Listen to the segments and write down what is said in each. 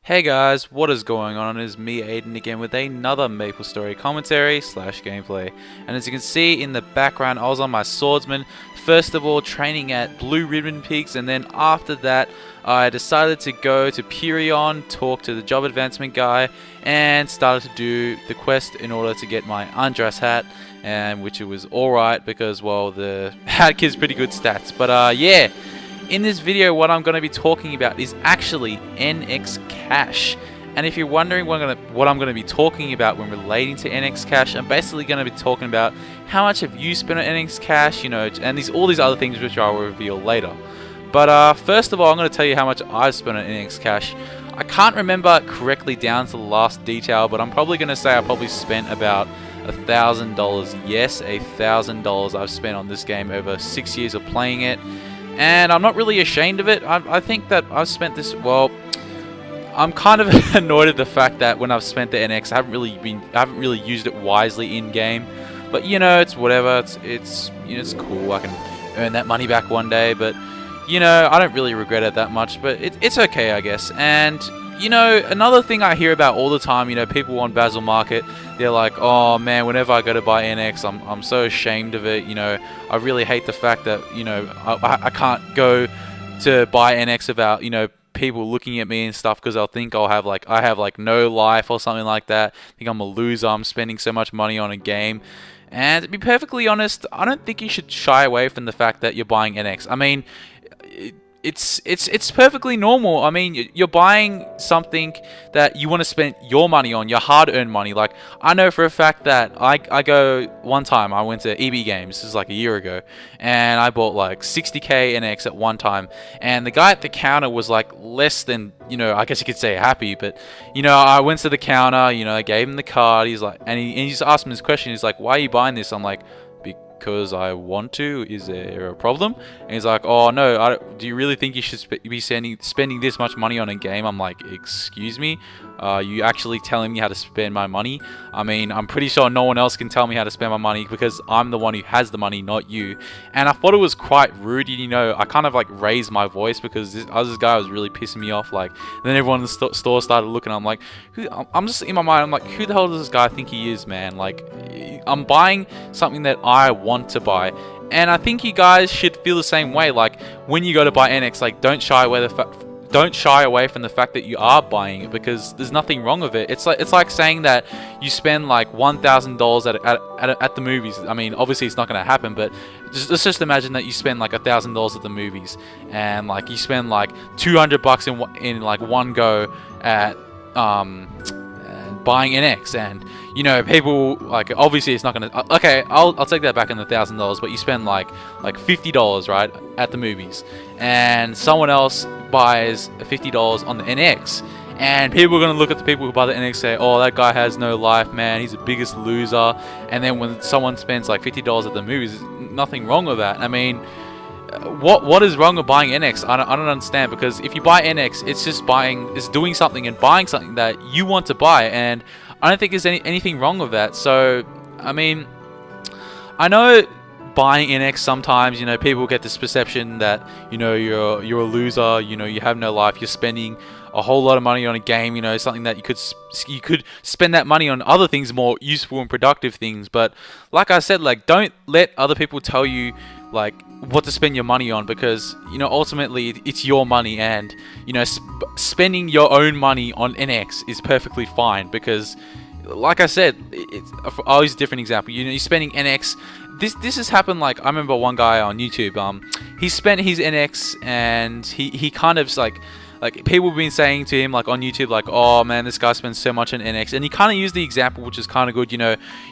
Hey guys, what is going on? It is me, Aiden, again with another Maplestory commentary slash gameplay. And as you can see in the background, I was on my swordsman. First of all, training at Blue Ribbon Peaks, and then after that, I decided to go to Purion, talk to the job advancement guy, and started to do the quest in order to get my undress hat, and which it was alright because, well, the hat gives pretty good stats. But yeah. In this video, what I'm going to be talking about is actually NX Cash. And if you're wondering what I'm going to be talking about when relating to NX Cash, I'm basically going to be talking about how much have you spent on NX Cash, and all these other things which I will reveal later. But first of all, I'm going to tell you how much I've spent on NX Cash. I can't remember correctly down to the last detail, but I'm probably going to say I probably spent about $1,000. Yes, $1,000 I've spent on this game over 6 years of playing it. And I'm not really ashamed of it. I think that I've spent this, well, I'm kind of annoyed at the fact that when I've spent the NX, I haven't really used it wisely in game. But it's whatever. It's cool. I can earn that money back one day. But I don't really regret it that much. But it's okay, I guess. And another thing I hear about all the time, people on Basil Market, they're like, oh man, whenever I go to buy NX, I'm so ashamed of it. I really hate the fact that I can't go to buy NX without people looking at me and stuff, because they'll think I have no life or something like that. Think I'm a loser. I'm spending so much money on a game. And to be perfectly honest, I don't think you should shy away from the fact that you're buying NX. I mean, it's perfectly normal. I mean, you're buying something that you want to spend your money on, your hard-earned money. Like, I know for a fact that I go one time, I went to EB Games, this is like a year ago, and I bought like 60k NX at one time, and the guy at the counter was like less than, I guess you could say happy, but I went to the counter, I gave him the card. He's like, and he just asked me this question. He's like, why are you buying this? I'm like, because I want to. Is there a problem? And he's like, oh no, do you really think you should be spending this much money on a game? I'm like, excuse me, you actually telling me how to spend my money? I mean, I'm pretty sure no one else can tell me how to spend my money, because I'm the one who has the money, not you. And I thought it was quite rude. I kind of like raised my voice because this guy was really pissing me off. Like, and then everyone in the store started looking. I'm like, I'm just in my mind, I'm like, who the hell does this guy think he is, man? Like, I'm buying something that I want to buy, and I think you guys should feel the same way. Like, when you go to buy NX, like, don't shy away from the fact that you are buying it, because there's nothing wrong with it. It's like saying that you spend like $1,000 at the movies. I mean, obviously it's not going to happen, but let's just imagine that you spend like $1,000 at the movies, and like you spend like $200 in like one go at buying NX, and people, like, obviously it's not gonna, okay, I'll take that back in the $1,000, but you spend like $50, right, at the movies, and someone else buys $50 on the NX, and people are gonna look at the people who buy the NX and say, oh, that guy has no life, man, he's the biggest loser. And then when someone spends like $50 at the movies, there's nothing wrong with that. I mean, what is wrong with buying NX? I don't understand, because if you buy NX, it's doing something and buying something that you want to buy, and I don't think there's anything wrong with that. So, I mean, I know buying NX sometimes, people get this perception that, you're a loser, you have no life, you're spending a whole lot of money on a game, something that you could spend that money on other things, more useful and productive things. But like I said, like, don't let other people tell you like what to spend your money on, because ultimately it's your money, and spending your own money on NX is perfectly fine, because like I said, I'll use a different example. You're spending NX. This has happened. Like, I remember one guy on YouTube, he spent his NX, and he kind of like people have been saying to him, like, on YouTube, like, oh man, this guy spends so much on NX, and he kind of used the example, which is kind of good.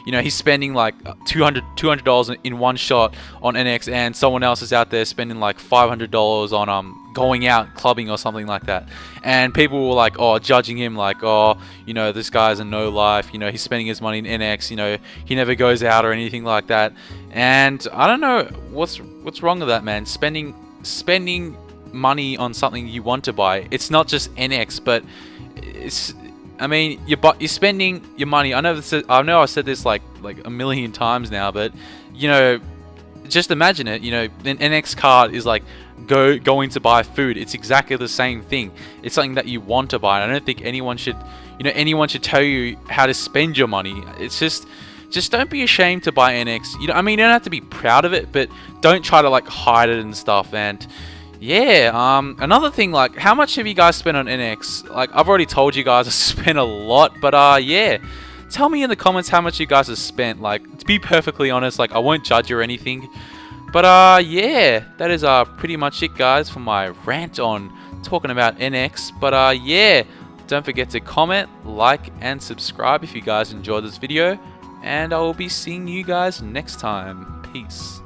He's spending like $200 in one shot on NX, and someone else is out there spending like $500 on going out clubbing or something like that. And people were like, oh, judging him, like, oh, this guy's a no life. He's spending his money in NX. He never goes out or anything like that. And I don't know what's wrong with that, man. Spending money on something you want to buy. It's not just NX, but I mean, you're spending your money. I know I said this like a million times now, but just imagine it. An NX card is like going to buy food. It's exactly the same thing. It's something that you want to buy. And I don't think anyone should, anyone should tell you how to spend your money. It's just don't be ashamed to buy NX. You don't have to be proud of it, but don't try to like hide it and stuff. And yeah, another thing, like, how much have you guys spent on NX? Like, I've already told you guys I spent a lot, but yeah, tell me in the comments how much you guys have spent. Like, to be perfectly honest, like, I won't judge or anything. But yeah, that is pretty much it, guys, for my rant on talking about NX. But yeah, don't forget to comment, like, and subscribe if you guys enjoyed this video. And I will be seeing you guys next time. Peace.